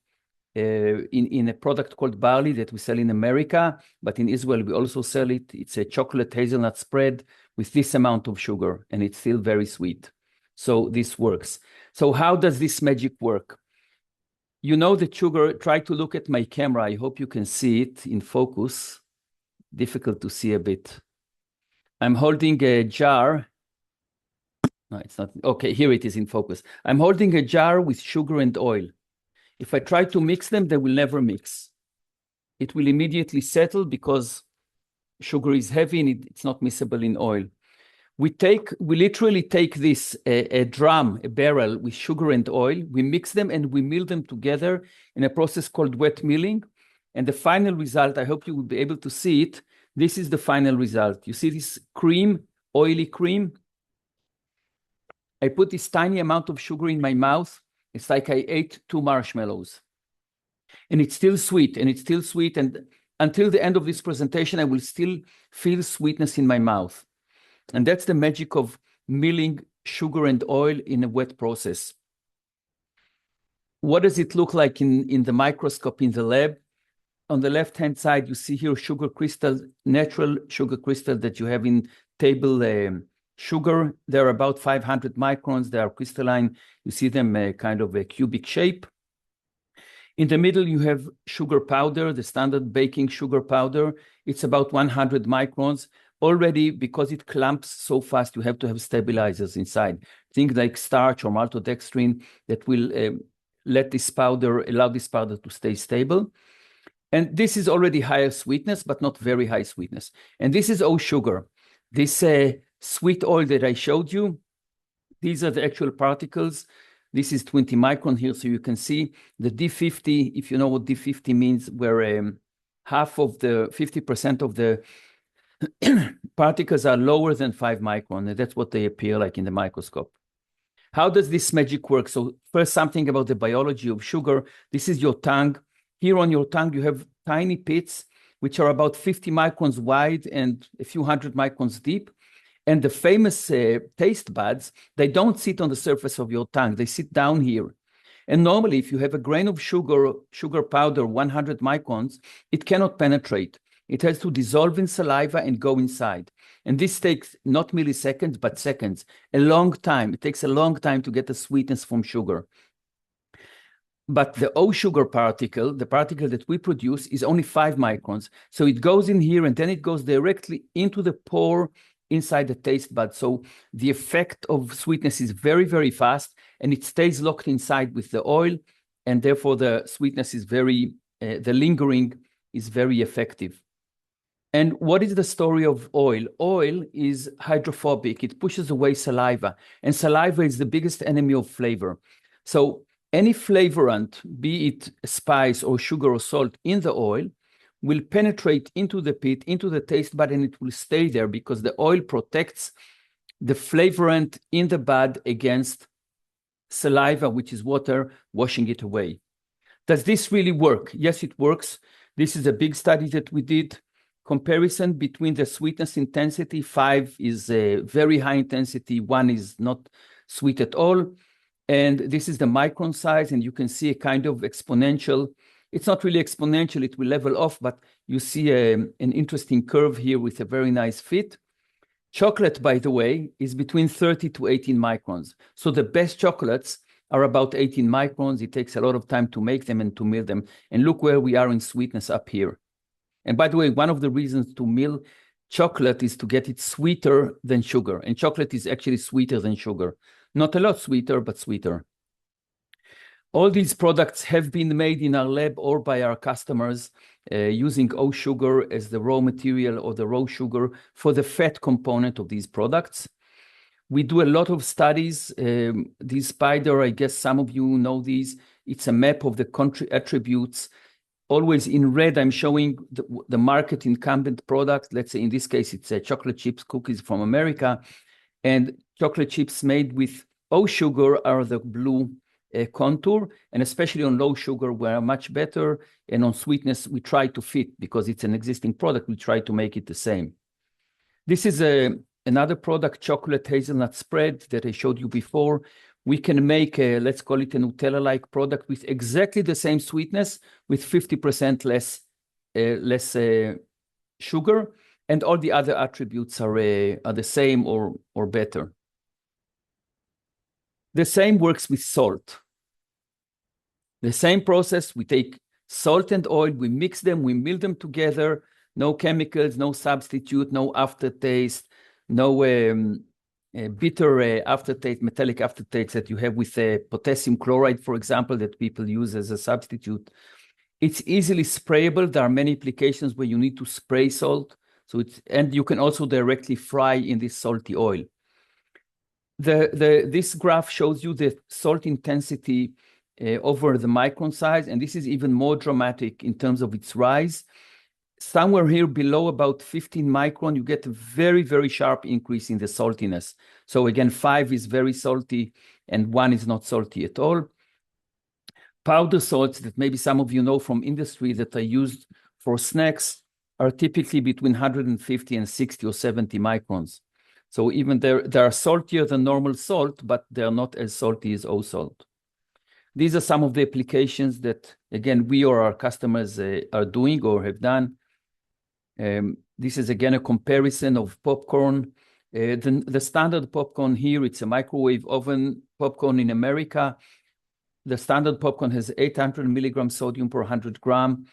in a product called barley that we sell in America, but in Israel we also sell it. It's a chocolate hazelnut spread with this amount of sugar, and it's still very sweet. So this works. So how does this magic work? You know the sugar, try to look at my camera. I hope you can see it in focus. Difficult to see a bit. I'm holding a jar. No, it's not. Okay, here it is in focus. I'm holding a jar with sugar and oil. If I try to mix them, they will never mix. It will immediately settle because sugar is heavy and it's not miscible in oil. We literally take this, a drum, a barrel with sugar and oil, we mix them and we mill them together in a process called wet milling. And the final result, I hope you will be able to see it. This is the final result. You see this cream, oily cream? I put this tiny amount of sugar in my mouth. It's like I ate 2 marshmallows. And it's still sweet, and it's still sweet. And until the end of this presentation, I will still feel sweetness in my mouth. And that's the magic of milling sugar and oil in a wet process. What does it look like in the microscope in the lab? On the left-hand side, you see here sugar crystals, natural sugar crystal that you have in table sugar. They're about 500 microns. They are crystalline. You see them kind of a cubic shape. In the middle, you have sugar powder, the standard baking sugar powder. It's about 100 microns. Already, because it clumps so fast, you have to have stabilizers inside. Things like starch or maltodextrin that will allow this powder to stay stable. And this is already higher sweetness, but not very high sweetness. And this is O sugar. This sweet oil that I showed you, these are the actual particles. This is 20 micron here, so you can see the D50, if you know what D50 means, where half of the 50% of the particles are lower than 5 micron, and that's what they appear like in the microscope. How does this magic work? So first, something about the biology of sugar. This is your tongue. Here on your tongue, you have tiny pits, which are about 50 microns wide and a few hundred microns deep. And the famous taste buds, they don't sit on the surface of your tongue. They sit down here. And normally, if you have a grain of sugar powder, 100 microns, it cannot penetrate. It has to dissolve in saliva and go inside. And this takes not milliseconds, but seconds, a long time. It takes a long time to get the sweetness from sugar. But the O sugar particle, the particle that we produce, is only 5 microns. So it goes in here and then it goes directly into the pore inside the taste bud. So the effect of sweetness is very, very fast and it stays locked inside with the oil. And therefore the sweetness is the lingering is very effective. And what is the story of oil? Oil is hydrophobic. It pushes away saliva. And saliva is the biggest enemy of flavor. So any flavorant, be it spice or sugar or salt in the oil, will penetrate into the pit, into the taste bud, and it will stay there because the oil protects the flavorant in the bud against saliva, which is water, washing it away. Does this really work? Yes, it works. This is a big study that we did. Comparison between the sweetness intensity. 5 is a very high intensity. 1 is not sweet at all. And this is the micron size, and you can see a kind of exponential. It's not really exponential, it will level off, but you see an interesting curve here with a very nice fit. Chocolate, by the way, is between 30 to 18 microns. So the best chocolates are about 18 microns. It takes a lot of time to make them and to mill them. And look where we are in sweetness up here. And by the way, one of the reasons to mill chocolate is to get it sweeter than sugar. And chocolate is actually sweeter than sugar. Not a lot sweeter, but sweeter. All these products have been made in our lab or by our customers using O sugar as the raw material or the raw sugar for the fat component of these products. We do a lot of studies. This spider, I guess some of you know these. It's a map of the country attributes. Always in red, I'm showing the market incumbent product. Let's say in this case, it's chocolate chips cookies from America. And chocolate chips made with O sugar are the blue contour. And especially on low sugar, we're much better. And on sweetness, we try to fit because it's an existing product. We try to make it the same. This is a another product, chocolate hazelnut spread that I showed you before. We can make a, let's call it a Nutella-like product with exactly the same sweetness with 50% less sugar, and all the other attributes are the same or better. The same works with salt. The same process, we take salt and oil, we mix them, we mill them together, no chemicals, no substitute, no aftertaste, no bitter aftertaste, metallic aftertaste that you have with potassium chloride, for example, that people use as a substitute. It's easily sprayable. There are many applications where you need to spray salt. And you can also directly fry in this salty oil. This graph shows you the salt intensity over the micron size, and this is even more dramatic in terms of its rise. Somewhere here below about 15 micron, you get a very, very sharp increase in the saltiness. So again, 5 is very salty and 1 is not salty at all. Powder salts that maybe some of you know from industry that are used for snacks are typically between 150 and 60 or 70 microns. So even they are saltier than normal salt, but they're not as salty as O salt. These are some of the applications that, again, we or our customers are doing or have done. This is, again, a comparison of popcorn. The standard popcorn here, it's a microwave oven popcorn in America. The standard popcorn has 800 milligrams sodium per 100 gram,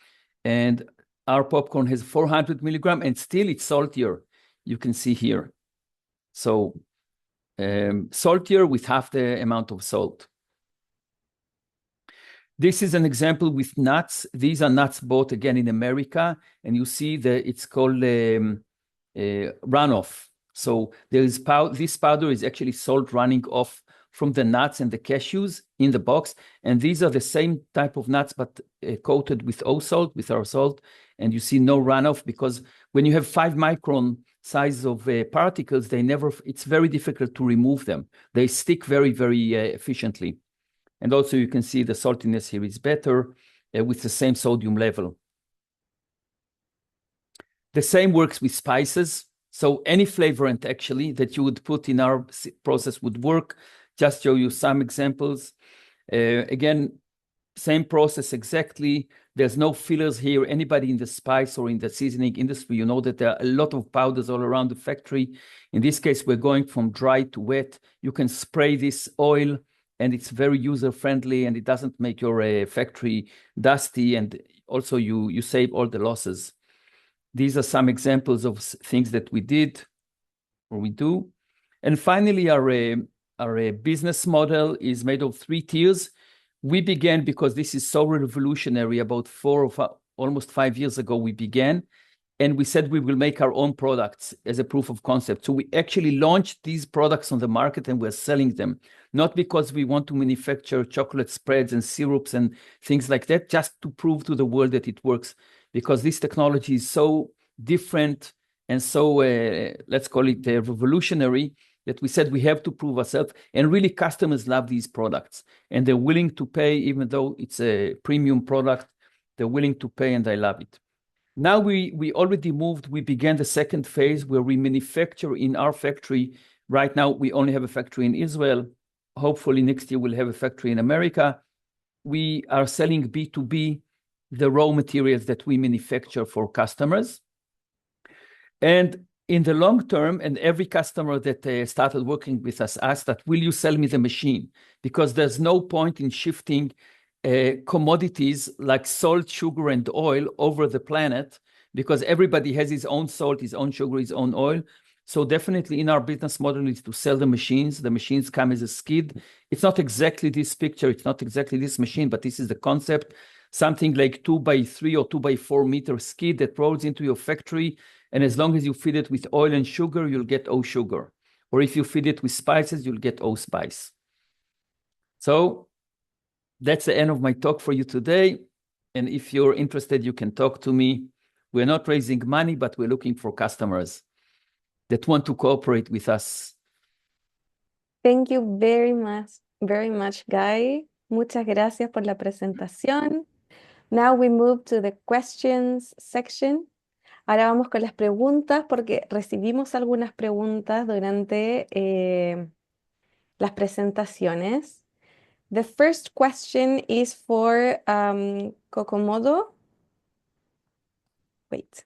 and our popcorn has 400 milligrams, and still it's saltier, you can see here. So saltier with half the amount of salt. This is an example with nuts. These are nuts bought again in America, and you see that it's called runoff. So there is this powder is actually salt running off from the nuts and the cashews in the box, and these are the same type of nuts but coated with O salt, with our salt, and you see no runoff because when you have 5 micron size of particles, it's very difficult to remove them. They stick very, very efficiently. And also you can see the saltiness here is better with the same sodium level. The same works with spices. So any flavorant actually that you would put in our process would work. Just show you some examples. Again, same process exactly. There's no fillers here. Anybody in the spice or in the seasoning industry, you know that there are a lot of powders all around the factory. In this case, we're going from dry to wet. You can spray this oil, and it's very user-friendly, and it doesn't make your factory dusty, and also you save all the losses. These are some examples of things that we did or we do. And finally, our business model is made of 3 tiers. We began because this is so revolutionary. About almost 5 years ago, we began, and we said we will make our own products as a proof of concept. So we actually launched these products on the market, and we're selling them, not because we want to manufacture chocolate spreads and syrups and things like that, just to prove to the world that it works, because this technology is so different and so, let's call it revolutionary, that we said we have to prove ourselves. And really, customers love these products, and they're willing to pay, even though it's a premium product, they're willing to pay, and I love it. Now we already moved. We began the second phase where we manufacture in our factory. Right now, we only have a factory in Israel. Hopefully next year we'll have a factory in America. We are selling B2B, the raw materials that we manufacture for customers. And in the long term, and every customer that started working with us asked that, will you sell me the machine? Because there's no point in shifting commodities like salt, sugar, and oil over the planet, because everybody has his own salt, his own sugar, his own oil. So definitely in our business model is to sell the machines. The machines come as a skid. It's not exactly this picture. It's not exactly this machine, but this is the concept. Something like 2x3 or 2x4 meter skid that rolls into your factory. And as long as you feed it with oil and sugar, you'll get O sugar. Or if you feed it with spices, you'll get O spice. So that's the end of my talk for you today. And if you're interested, you can talk to me. We're not raising money, but we're looking for customers that want to cooperate with us. Thank you very much, Guy. Muchas gracias por la presentación. Now we move to the questions section. Ahora vamos con las preguntas porque recibimos algunas preguntas durante las presentaciones. The first question is for Kokomodo. Wait,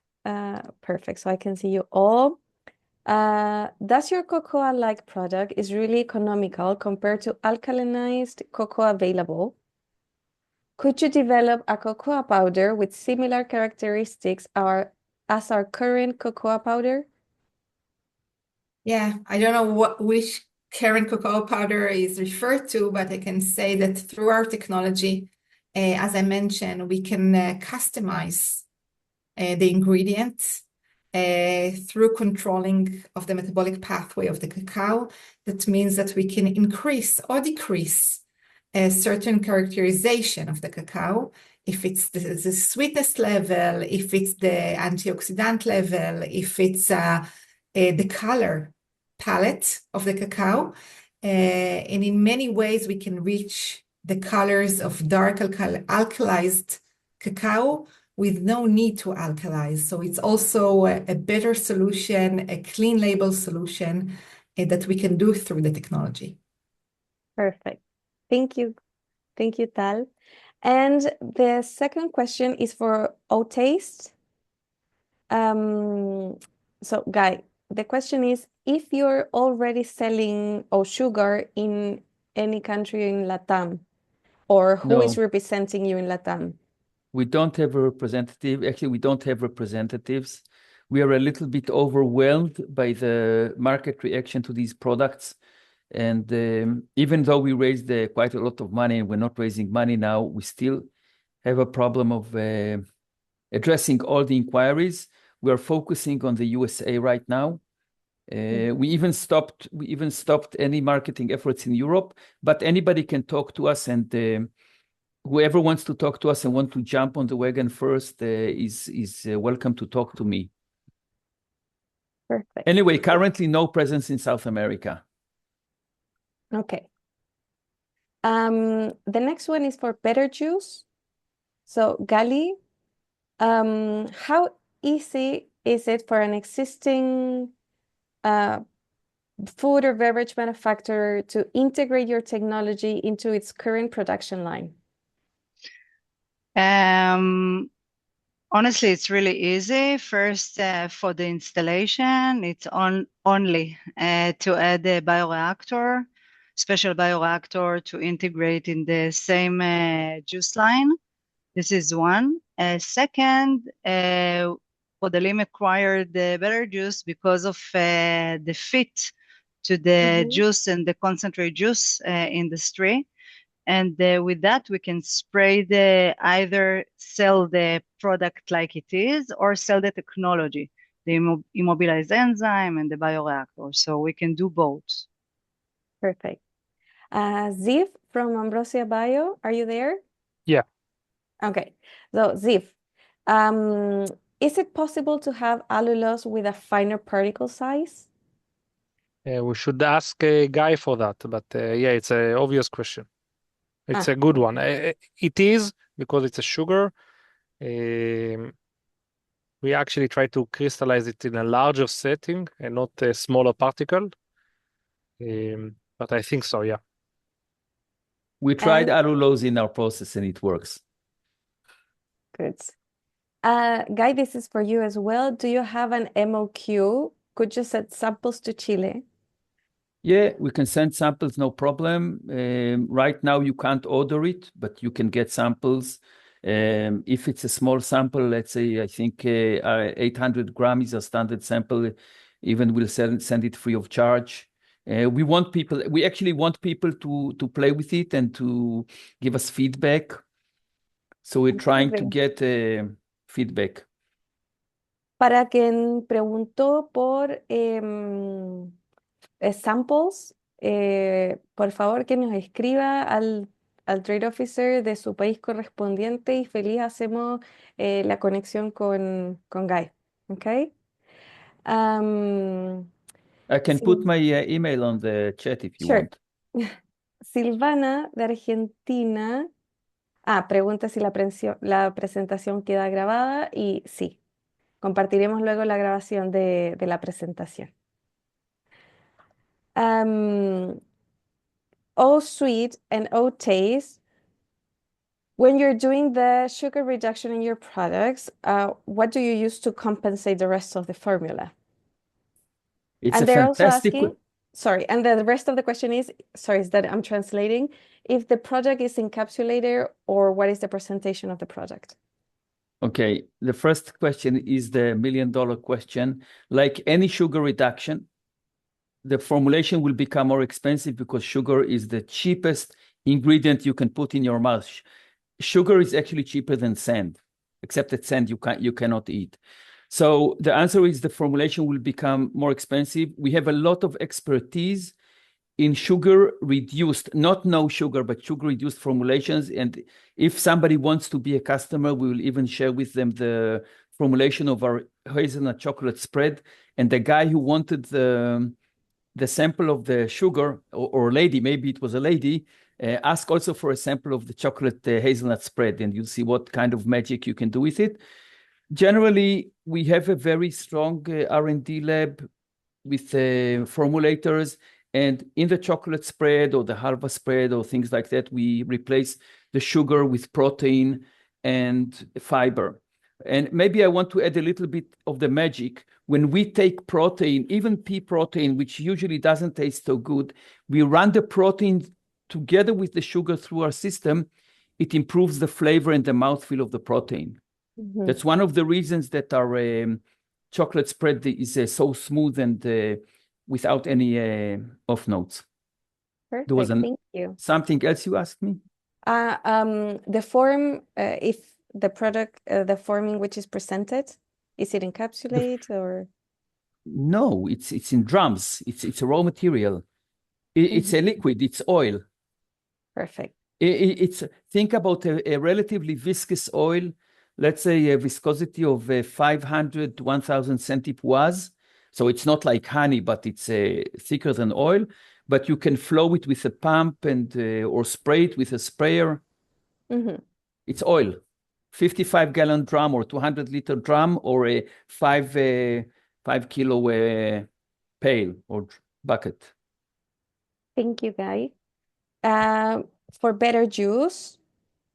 perfect. So I can see you all. Does your cocoa-like product is really economical compared to alkalinized cocoa available? Could you develop a cocoa powder with similar characteristics as our current cocoa powder? Yeah, I don't know which current cocoa powder is referred to, but I can say that through our technology, as I mentioned, we can customize the ingredients through controlling of the metabolic pathway of the cacao. That means that we can increase or decrease a certain characterization of the cacao, if it's the sweetness level, if it's the antioxidant level, if it's the color palette of the cacao. And in many ways, we can reach the colors of dark alkalized cacao with no need to alkalize. So it's also a better solution, a clean label solution that we can do through the technology. Perfect. Thank you. Thank you, Tal. And the second question is for O-Taste. So, Guy, the question is, if you're already selling sugar in any country in LATAM, or who is No. representing you in LATAM? We don't have a representative. Actually, we don't have representatives. We are a little bit overwhelmed by the market reaction to these products. And even though we raised quite a lot of money and we're not raising money now, we still have a problem of addressing all the inquiries. We are focusing on the USA right now. We even stopped any marketing efforts in Europe, but anybody can talk to us, and whoever wants to talk to us and want to jump on the wagon first is welcome to talk to me. Perfect. Anyway, currently no presence in South America. Okay. The next one is for better juice. So, Gali, how easy is it for an existing food or beverage manufacturer to integrate your technology into its current production line? Honestly, it's really easy. First, for the installation, it's only to add a bioreactor, special bioreactor to integrate in the same juice line. This is one. Second, for the limit acquired the better juice because of the fit to the juice and the concentrate juice industry. And with that, we can spray either sell the product like it is or sell the technology, the immobilized enzyme and the bioreactor. So we can do both. Perfect. Ziv from Ambrosia Bio, are you there? Yeah. Okay. So Ziv, is it possible to have allulose with a finer particle size? We should ask a Guy for that, but yeah, it's an obvious question. It's a good one. It is, because it's a sugar. We actually try to crystallize it in a larger setting and not a smaller particle. But I think so, yeah. We tried allulose in our process and it works. Good. Guy, this is for you as well. Do you have an MOQ? Could you send samples to Chile? Yeah, we can send samples, no problem. Right now, you can't order it, but you can get samples. If it's a small sample, let's say, I think 800 grams is a standard sample, even we'll send it free of charge. We actually want people to play with it and to give us feedback. So we're trying to get feedback. Para quien preguntó por samples, por favor que nos escriba al Trade Officer de su país correspondiente y feliz hacemos la conexión con Guy. Okay? I can put my email on the chat if you want. Silvana de Argentina. Pregunta si la presentación queda grabada y sí, Compartiremos luego la grabación de la presentación. O sweet and O taste. When you're doing the sugar reduction in your products, what do you use to compensate the rest of the formula? It's And a they're also fantastic. asking, sorry, and the rest of the question is, sorry, is that I'm translating, if the product is encapsulated or what is the presentation of the product? Okay, the first question is the million-dollar question. Like any sugar reduction, the formulation will become more expensive because sugar is the cheapest ingredient you can put in your mouth. Sugar is actually cheaper than sand, except that sand you cannot eat. So the answer is the formulation will become more expensive. We have a lot of expertise in sugar reduced, not no sugar, but sugar reduced formulations. And if somebody wants to be a customer, we will even share with them the formulation of our hazelnut chocolate spread. And the guy who wanted the sample of the sugar, or lady, maybe it was a lady, ask also for a sample of the chocolate hazelnut spread, and you'll see what kind of magic you can do with it. Generally, we have a very strong R&D lab with formulators, and in the chocolate spread or the halva spread or things like that, we replace the sugar with protein and fiber. And maybe I want to add a little bit of the magic. When we take protein, even pea protein, which usually doesn't taste so good, we run the protein together with the sugar through our system. It improves the flavor and the mouthfeel of the protein. Mm-hmm. That's one of the reasons that our chocolate spread is so smooth and without any off notes. Perfect, There was thank you. Something else you asked me? The form, if the product, the form in which is presented, is it encapsulated or? No, it's in drums. It's a raw material. It's a liquid. It's oil. Perfect. Think about a relatively viscous oil. Let's say a viscosity of 500 to 1,000 centipoise. So it's not like honey, but it's thicker than oil. But you can flow it with a pump and or spray it with a sprayer. Mm-hmm. It's oil. 55-gallon drum or 200-liter drum or a 5-kilo pail or bucket. Thank you, Guy. For better juice,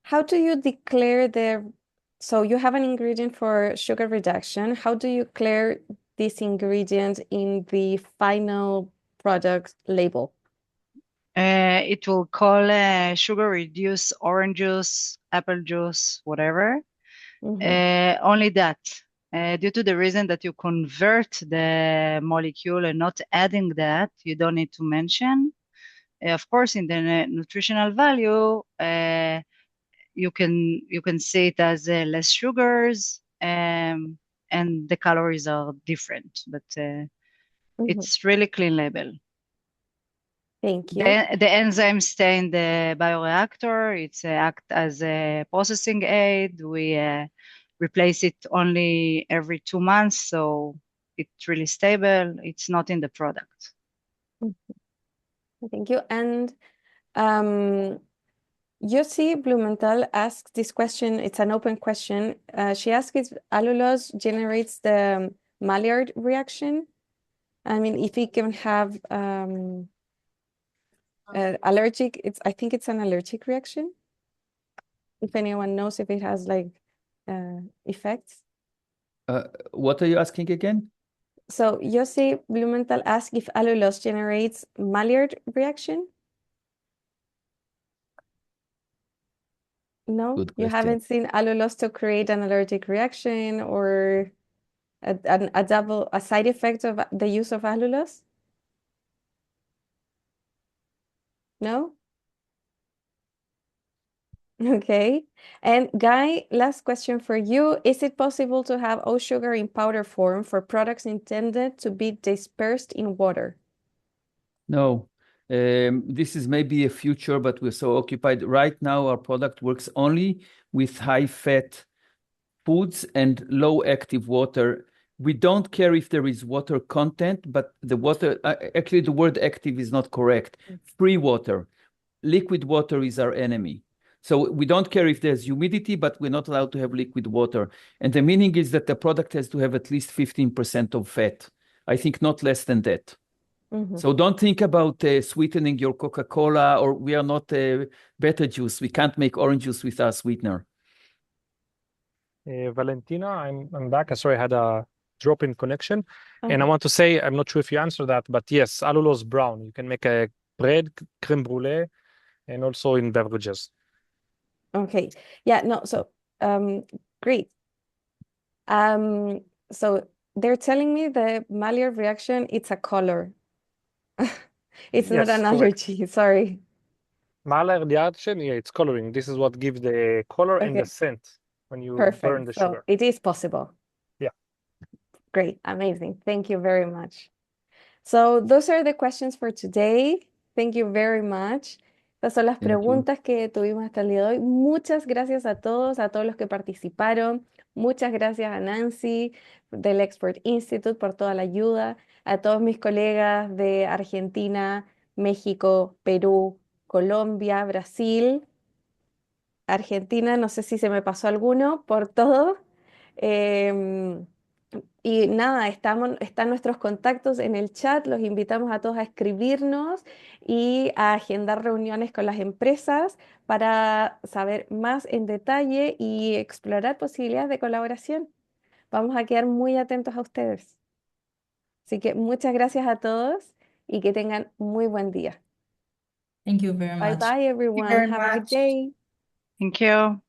how do you declare so you have an ingredient for sugar reduction. How do you declare this ingredient in the final product label? It will call sugar reduced orange juice, apple juice, whatever. Mm-hmm. Only that. Due to the reason that you convert the molecule and not adding that, you don't need to mention. Of course, in the nutritional value, you can see it as less sugars, and the calories are different, but mm-hmm. It's really clean label. Thank you. The enzymes stay in the bioreactor. It's act as a processing aid. We replace it only every 2 months, so it's really stable. It's not in the product. Mm-hmm. Thank you. And Yossi Blumenthal asks this question. It's an open question. She asks if allulose generates the Maillard reaction. I mean, if it can have allergic, I think it's an allergic reaction. If anyone knows if it has like effects. What are you asking again? So Yossi Blumenthal asked if allulose generates Maillard reaction. No, you haven't seen allulose to create an allergic reaction or a side effect of the use of allulose? No? Okay. And Guy, last question for you. Is it possible to have oat sugar in powder form for products intended to be dispersed in water? No. This is maybe a future, but we're so occupied. Right now, our product works only with high-fat foods and low-active water. We don't care if there is water content, but the water, actually the word active is not correct. Free water. Liquid water is our enemy. So we don't care if there's humidity, but we're not allowed to have liquid water. And the meaning is that the product has to have at least 15% of fat. I think not less than that. So don't think about sweetening your Coca-Cola, or we are not better juice. We can't make orange juice with our sweetener. Valentina, I'm back. Sorry, I had a drop in connection. And I want to say, I'm not sure if you answered that, but yes, allulose brown. You can make a bread, creme brulee, and also in beverages. Okay. Yeah, no, so great. So they're telling me the Maillard reaction, it's a color. It's not Yes, an correct. allergy, sorry. Maillard reaction, yeah, it's coloring. This is what gives the color and the Okay. scent when you burn Perfect. the So sugar. it is possible. Yeah. Great. Amazing. Thank you very much. So those are the questions for today. Thank you very much. Estas son las Thank you. preguntas que tuvimos hasta el día de hoy. Muchas gracias a todos los que participaron. Muchas gracias a Nancy del Export Institute por toda la ayuda, a todos mis colegas de Argentina, México, Perú, Colombia, Brasil, Argentina, no sé si se me pasó alguno, por todo. Y nada, están nuestros contactos en el chat, los invitamos a todos a escribirnos y a agendar reuniones con las empresas para saber más en detalle y explorar posibilidades de colaboración. Vamos a quedar muy atentos a ustedes. Así que muchas gracias a todos y que tengan muy buen día. Thank you very Bye much. bye everyone. very Have a good much. day. Thank you.